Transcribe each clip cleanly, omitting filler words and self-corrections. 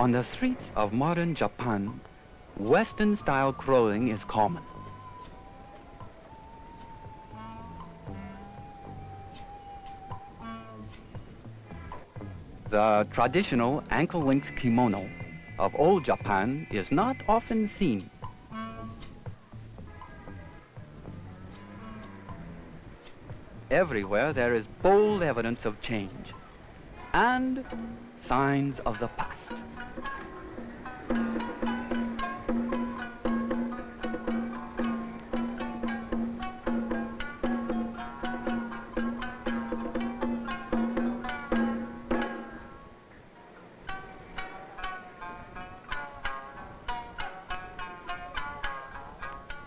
On the streets of modern Japan, Western-style clothing is common. The traditional ankle-length kimono of old Japan is not often seen. Everywhere there is bold evidence of change and signs of the past.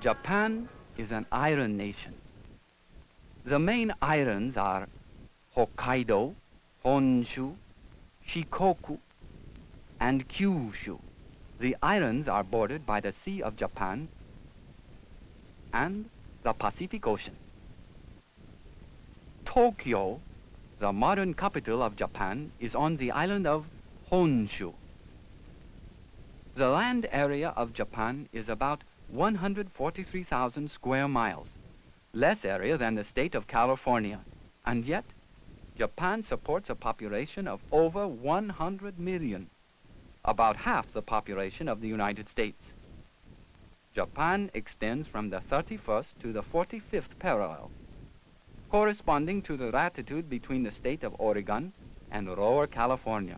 Japan is an iron nation. The main irons are Hokkaido, Honshu, Shikoku, and Kyushu. The islands are bordered by the Sea of Japan and the Pacific Ocean. Tokyo, the modern capital of Japan, is on the island of Honshu. The land area of Japan is about 143,000 square miles, less area than the state of California, and yet Japan supports a population of over 100 million, about half the population of the United States. Japan extends from the 31st to the 45th parallel, corresponding to the latitude between the state of Oregon and Lower California.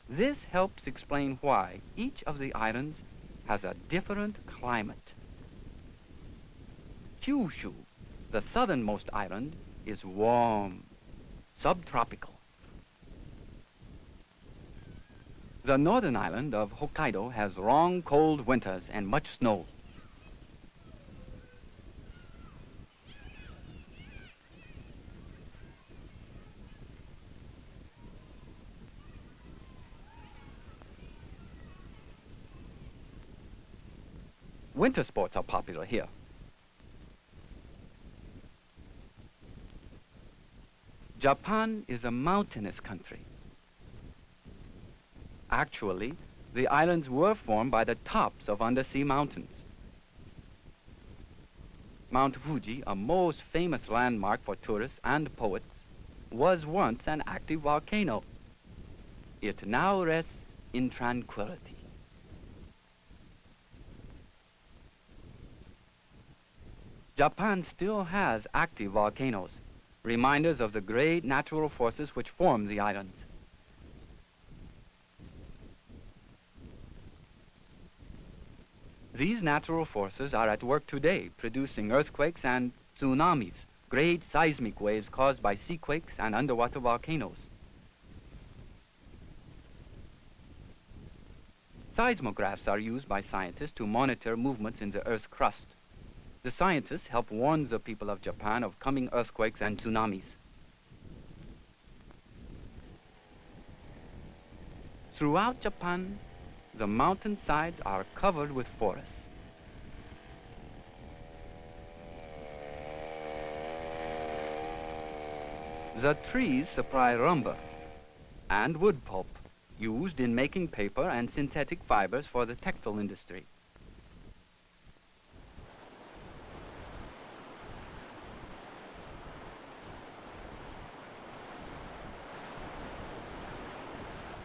This helps explain why each of the islands has a different climate. Kyushu, the southernmost island, is warm, subtropical. The northern island of Hokkaido has long, cold winters and much snow. Winter sports are popular here. Japan is a mountainous country. Actually, the islands were formed by the tops of undersea mountains. Mount Fuji, a most famous landmark for tourists and poets, was once an active volcano. It now rests in tranquility. Japan still has active volcanoes, reminders of the great natural forces which form the islands. These natural forces are at work today, producing earthquakes and tsunamis, great seismic waves caused by seaquakes and underwater volcanoes. Seismographs are used by scientists to monitor movements in the Earth's crust. The scientists help warn the people of Japan of coming earthquakes and tsunamis. Throughout Japan, the mountainsides are covered with forests. The trees supply lumber and wood pulp used in making paper and synthetic fibers for the textile industry.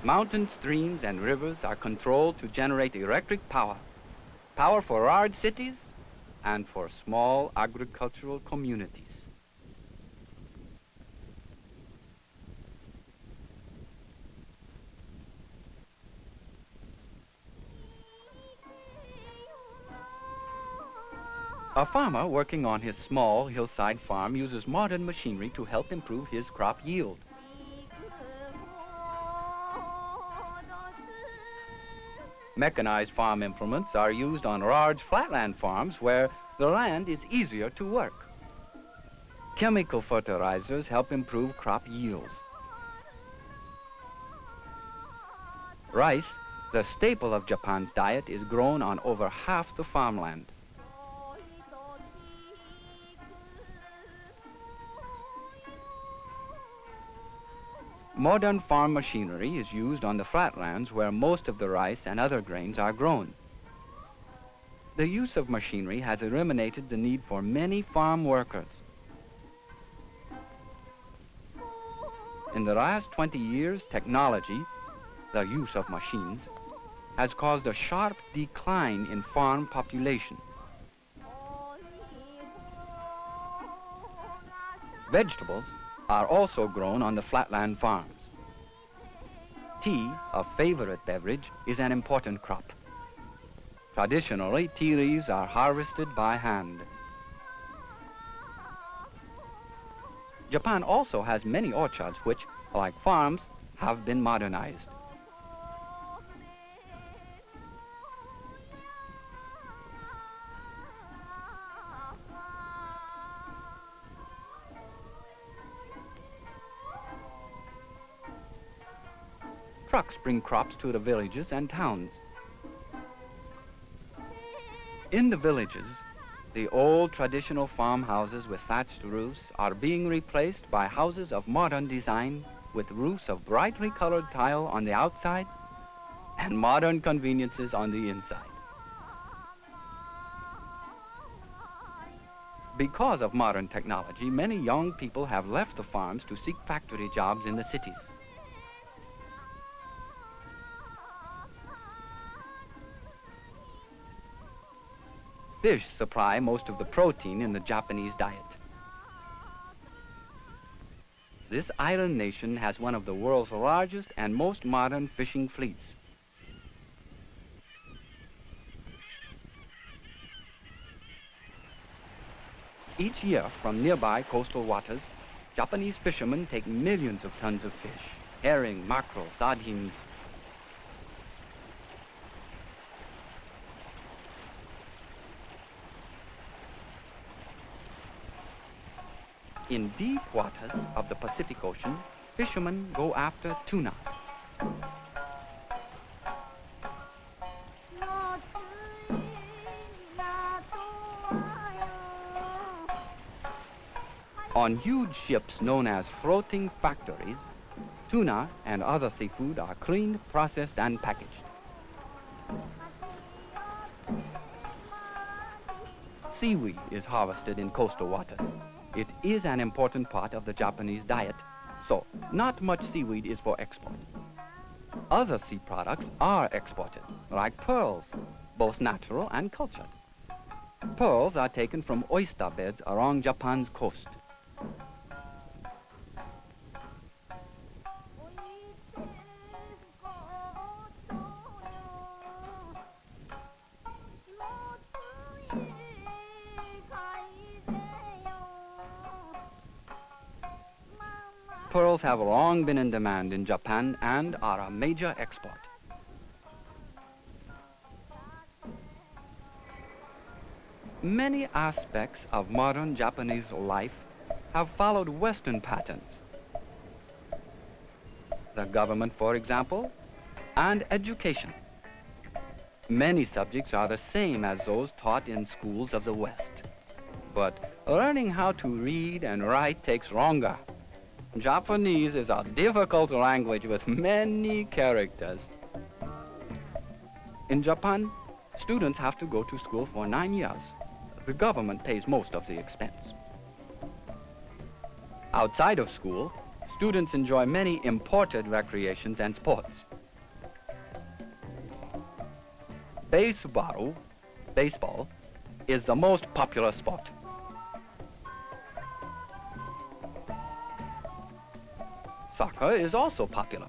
Mountain streams and rivers are controlled to generate electric power, power for large cities and for small agricultural communities. A farmer working on his small hillside farm uses modern machinery to help improve his crop yield. Mechanized farm implements are used on large flatland farms where the land is easier to work. Chemical fertilizers help improve crop yields. Rice, the staple of Japan's diet, is grown on over half the farmland. Modern farm machinery is used on the flatlands where most of the rice and other grains are grown. The use of machinery has eliminated the need for many farm workers. In the last 20 years, technology, the use of machines, has caused a sharp decline in farm population. Vegetables are also grown on the flatland farms. Tea, a favorite beverage, is an important crop. Traditionally, tea leaves are harvested by hand. Japan also has many orchards which, like farms, have been modernized. Trucks bring crops to the villages and towns. In the villages, the old traditional farmhouses with thatched roofs are being replaced by houses of modern design with roofs of brightly colored tile on the outside and modern conveniences on the inside. Because of modern technology, many young people have left the farms to seek factory jobs in the cities. Fish supply most of the protein in the Japanese diet. This island nation has one of the world's largest and most modern fishing fleets. Each year from nearby coastal waters, Japanese fishermen take millions of tons of fish, herring, mackerel, sardines. In deep waters of the Pacific Ocean, fishermen go after tuna. On huge ships known as floating factories, tuna and other seafood are cleaned, processed, and packaged. Seaweed is harvested in coastal waters. It is an important part of the Japanese diet, so not much seaweed is for export. Other sea products are exported, like pearls, both natural and cultured. Pearls are taken from oyster beds along Japan's coast. Pearls have long been in demand in Japan and are a major export. Many aspects of modern Japanese life have followed Western patterns. The government, for example, and education. Many subjects are the same as those taught in schools of the West. But learning how to read and write takes longer. Japanese is a difficult language with many characters. In Japan, students have to go to school for 9 years. The government pays most of the expense. Outside of school, students enjoy many imported recreations and sports. Baseball is the most popular sport. Soccer is also popular.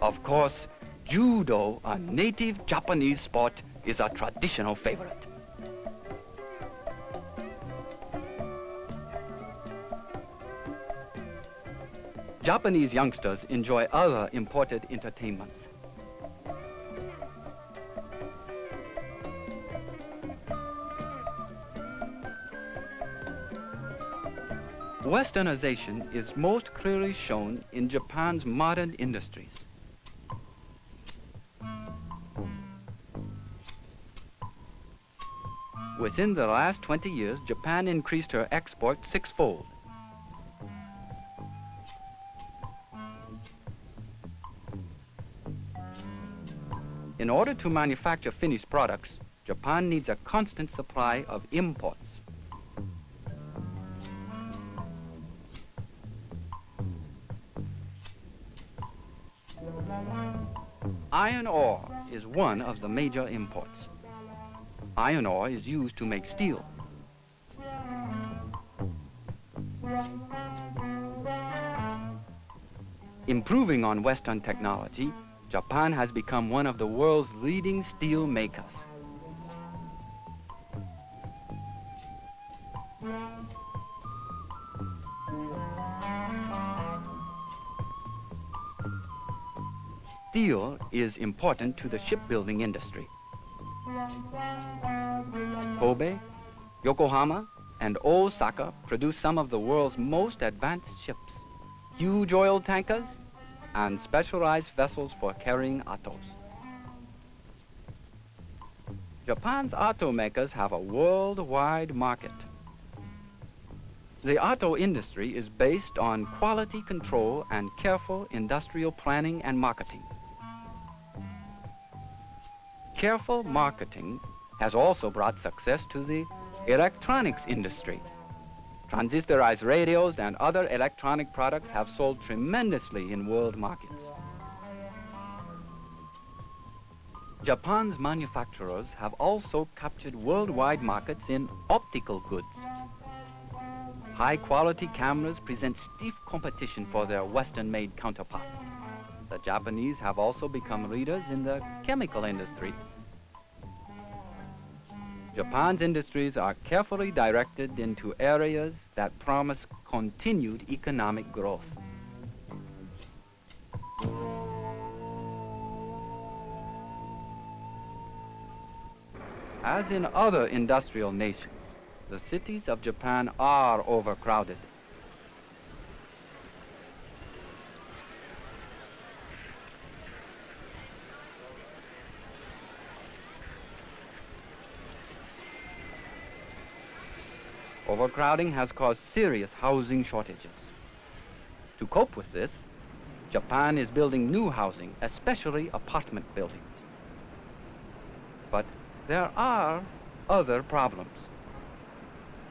Of course, judo, a native Japanese sport, is a traditional favorite. Japanese youngsters enjoy other imported entertainments. Westernization is most clearly shown in Japan's modern industries. Within the last 20 years, Japan increased her export sixfold. In order to manufacture finished products, Japan needs a constant supply of imports. Iron ore is one of the major imports. Iron ore is used to make steel. Improving on Western technology, Japan has become one of the world's leading steel makers. Steel is important to the shipbuilding industry. Kobe, Yokohama, and Osaka produce some of the world's most advanced ships, huge oil tankers, and specialized vessels for carrying autos. Japan's automakers have a worldwide market. The auto industry is based on quality control and careful industrial planning and marketing. Careful marketing has also brought success to the electronics industry. Transistorized radios and other electronic products have sold tremendously in world markets. Japan's manufacturers have also captured worldwide markets in optical goods. High-quality cameras present stiff competition for their Western-made counterparts. The Japanese have also become leaders in the chemical industry. Japan's industries are carefully directed into areas that promise continued economic growth. As in other industrial nations, the cities of Japan are overcrowded. Overcrowding has caused serious housing shortages. To cope with this, Japan is building new housing, especially apartment buildings. But there are other problems.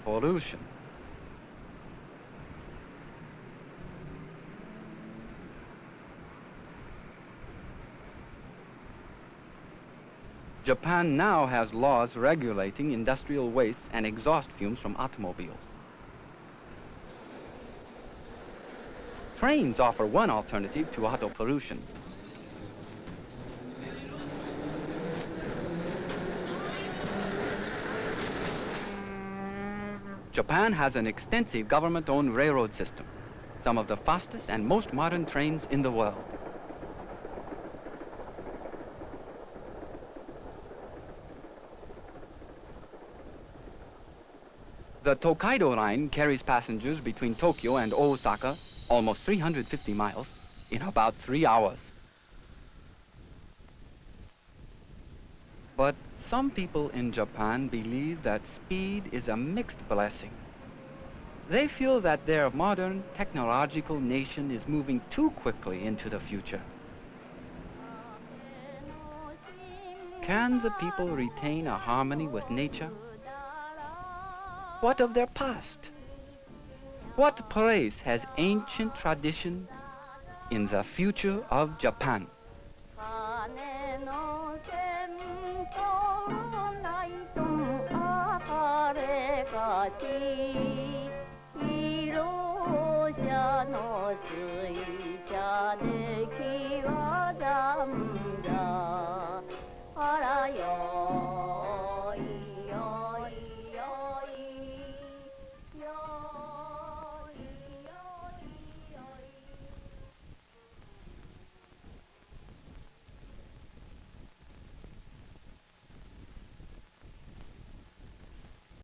Pollution. Japan now has laws regulating industrial waste and exhaust fumes from automobiles. Trains offer one alternative to auto pollution. Japan has an extensive government-owned railroad system, some of the fastest and most modern trains in the world. The Tokaido line carries passengers between Tokyo and Osaka, almost 350 miles, in about 3 hours. But some people in Japan believe that speed is a mixed blessing. They feel that their modern technological nation is moving too quickly into the future. Can the people retain a harmony with nature? What of their past? What place has ancient tradition in the future of Japan?色の水車で